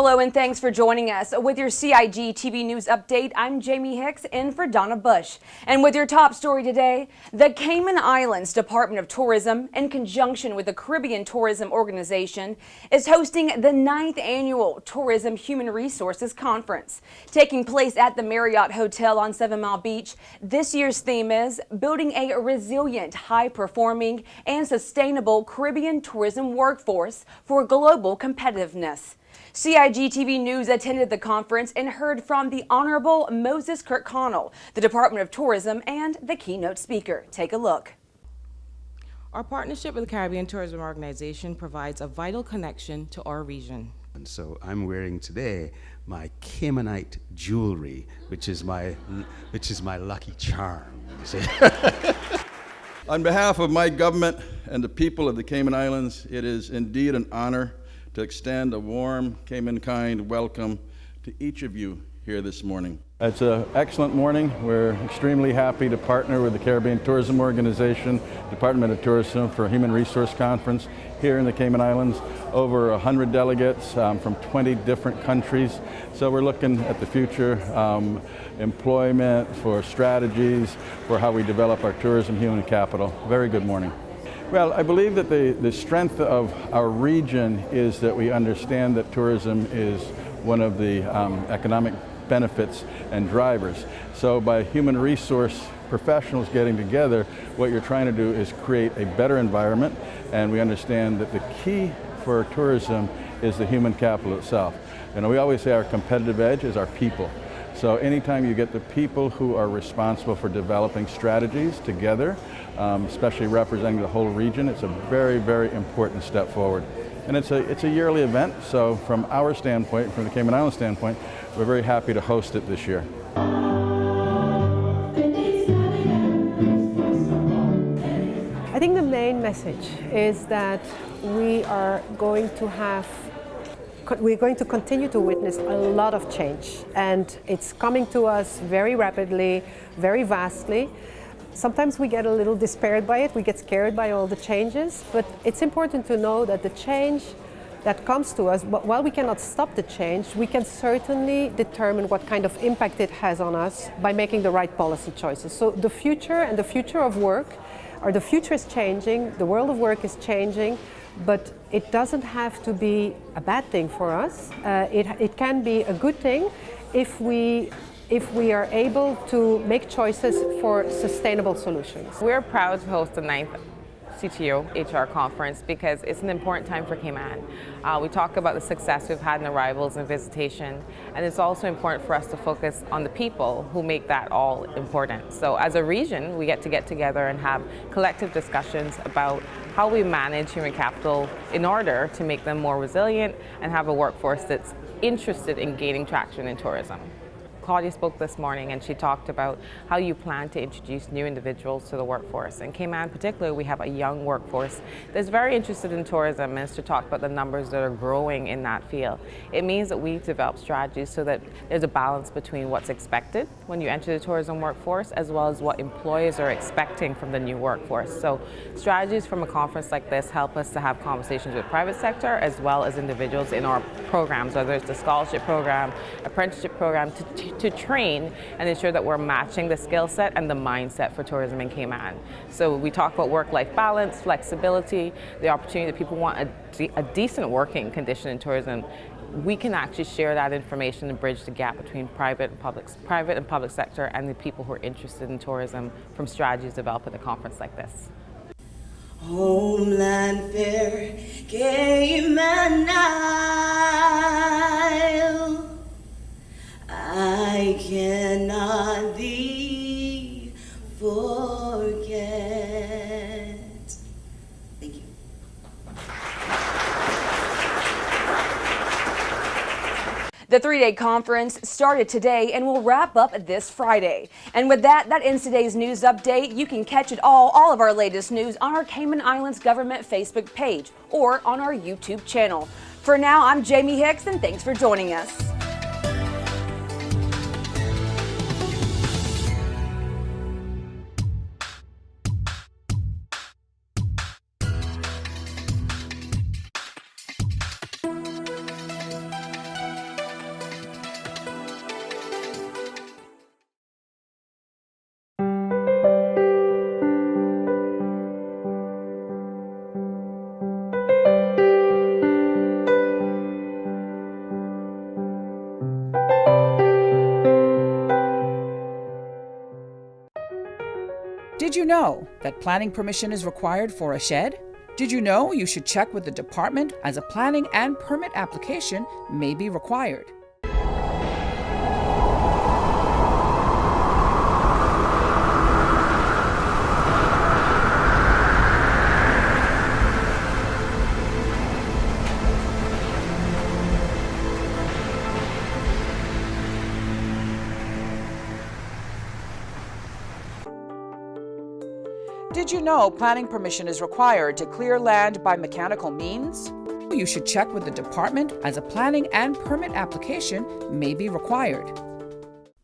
Hello and thanks for joining us. With your CIGTV News Update, I'm Jamie Hicks in for Donna Bush. And with your top story today, the Cayman Islands Department of Tourism, in conjunction with the Caribbean Tourism Organization, is hosting the 9th Annual Tourism Human Resources Conference. Taking place at the Marriott Hotel on 7 Mile Beach, this year's theme is Building a Resilient, High-Performing, and Sustainable Caribbean Tourism Workforce for Global Competitiveness. CIGTV News attended the conference and heard from the Honorable Moses Kirkconnell, the Department of Tourism, and the keynote speaker. Take a look. Our partnership with the Caribbean Tourism Organization provides a vital connection to our region. And so I'm wearing today my Caymanite jewelry, which is my lucky charm. On behalf of my government and the people of the Cayman Islands, it is indeed an honor to extend a warm Cayman-kind welcome to each of you here this morning. It's an excellent morning. We're extremely happy to partner with the Caribbean Tourism Organization, Department of Tourism for a Human Resource Conference here in the Cayman Islands. Over 100 delegates from 20 different countries. So we're looking at the future, employment, for strategies, for how we develop our tourism human capital. Very good morning. Well, I believe that the strength of our region is that we understand that tourism is one of the economic benefits and drivers. So by human resource professionals getting together, what you're trying to do is create a better environment, and we understand that the key for tourism is the human capital itself. You know, we always say our competitive edge is our people. So anytime you get the people who are responsible for developing strategies together, especially representing the whole region, it's a very, very important step forward. And it's a yearly event, so from our standpoint, from the Cayman Islands standpoint, we're very happy to host it this year. I think the main message is that we're going to continue to witness a lot of change, and it's coming to us very rapidly, very vastly. Sometimes we get a little despaired by it, we get scared by all the changes, but it's important to know that the change that comes to us, while we cannot stop the change, we can certainly determine what kind of impact it has on us by making the right policy choices. So the future and the future of work, or the future is changing, the world of work is changing, but it doesn't have to be a bad thing for us. It can be a good thing if we are able to make choices for sustainable solutions. We're proud to host the 9th CTO HR conference because it's an important time for Cayman. We talk about the success we've had in arrivals and visitation, and it's also important for us to focus on the people who make that all important. So as a region, we get together and have collective discussions about how we manage human capital in order to make them more resilient and have a workforce that's interested in gaining traction in tourism. Claudia spoke this morning and she talked about how you plan to introduce new individuals to the workforce. In Cayman particularly, we have a young workforce that's very interested in tourism, and to talk about the numbers that are growing in that field. It means that we develop strategies so that there's a balance between what's expected when you enter the tourism workforce as well as what employers are expecting from the new workforce. So strategies from a conference like this help us to have conversations with private sector as well as individuals in our programs, whether it's the scholarship program, apprenticeship program, to train and ensure that we're matching the skill set and the mindset for tourism in Cayman. So we talk about work-life balance, flexibility, the opportunity that people want a decent working condition in tourism. We can actually share that information and bridge the gap between private and public sector and the people who are interested in tourism from strategies developed at a conference like this. Homeland fair, Cayman Isle, I cannot thee forget. Thank you. The 3-day conference started today and will wrap up this Friday. And with that ends today's news update. You can catch it all of our latest news on our Cayman Islands Government Facebook page or on our YouTube channel. For now, I'm Jamie Hicks, and thanks for joining us. Did you know that planning permission is required for a shed? Did you know you should check with the department as a planning and permit application may be required? Did you know planning permission is required to clear land by mechanical means? You should check with the department as a planning and permit application may be required.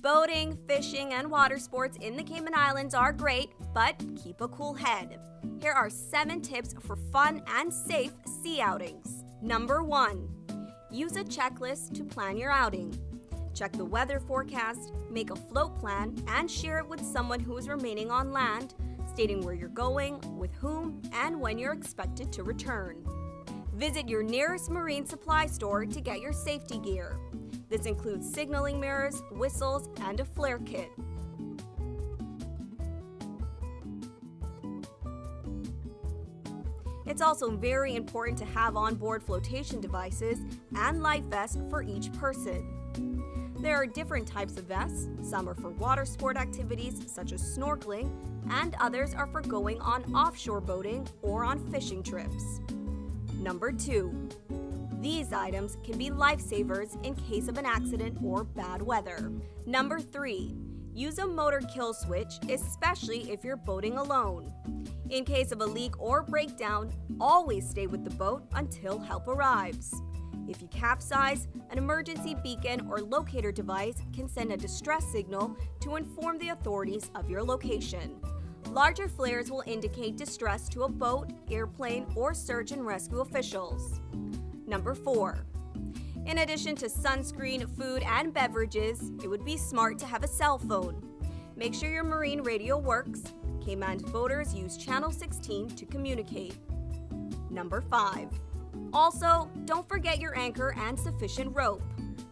Boating, fishing, and water sports in the Cayman Islands are great, but keep a cool head. Here are 7 tips for fun and safe sea outings. Number 1. Use a checklist to plan your outing. Check the weather forecast, make a float plan, and share it with someone who is remaining on land, stating where you're going, with whom, and when you're expected to return. Visit your nearest marine supply store to get your safety gear. This includes signaling mirrors, whistles, and a flare kit. It's also very important to have on-board flotation devices and life vests for each person. There are different types of vests. Some are for water sport activities such as snorkeling, and others are for going on offshore boating or on fishing trips. Number 2. These items can be lifesavers in case of an accident or bad weather. Number 3. Use a motor kill switch, especially if you're boating alone. In case of a leak or breakdown, always stay with the boat until help arrives. If you capsize, an emergency beacon or locator device can send a distress signal to inform the authorities of your location. Larger flares will indicate distress to a boat, airplane, or search and rescue officials. Number 4. In addition to sunscreen, food, and beverages, it would be smart to have a cell phone. Make sure your marine radio works. Cayman boaters use Channel 16 to communicate. Number 5. Also, don't forget your anchor and sufficient rope.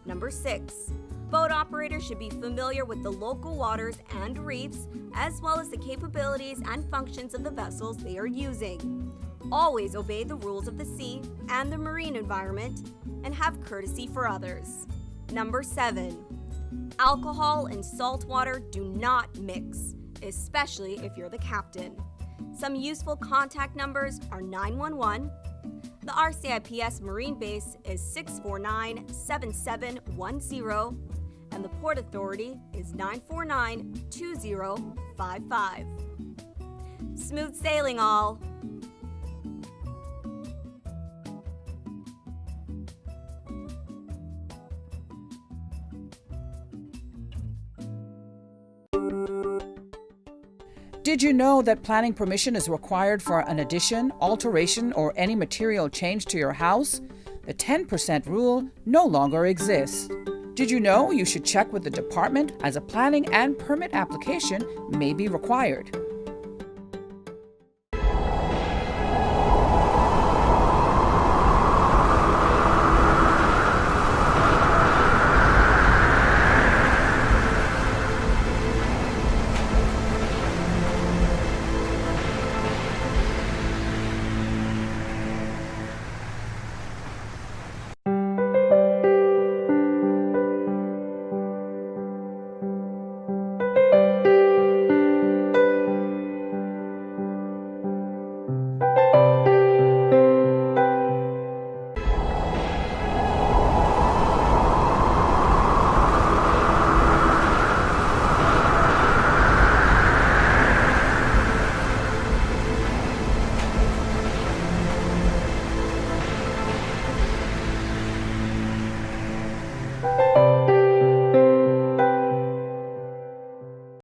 Number 6. Boat operators should be familiar with the local waters and reefs, as well as the capabilities and functions of the vessels they are using. Always obey the rules of the sea and the marine environment, and have courtesy for others. Number 7. Alcohol and salt water do not mix, especially if you're the captain. Some useful contact numbers are 911. The RCIPS Marine Base is 649-7710, and the Port Authority is 949-2055. Smooth sailing, all! Did you know that planning permission is required for an addition, alteration, or any material change to your house? The 10% rule no longer exists. Did you know you should check with the department as a planning and permit application may be required?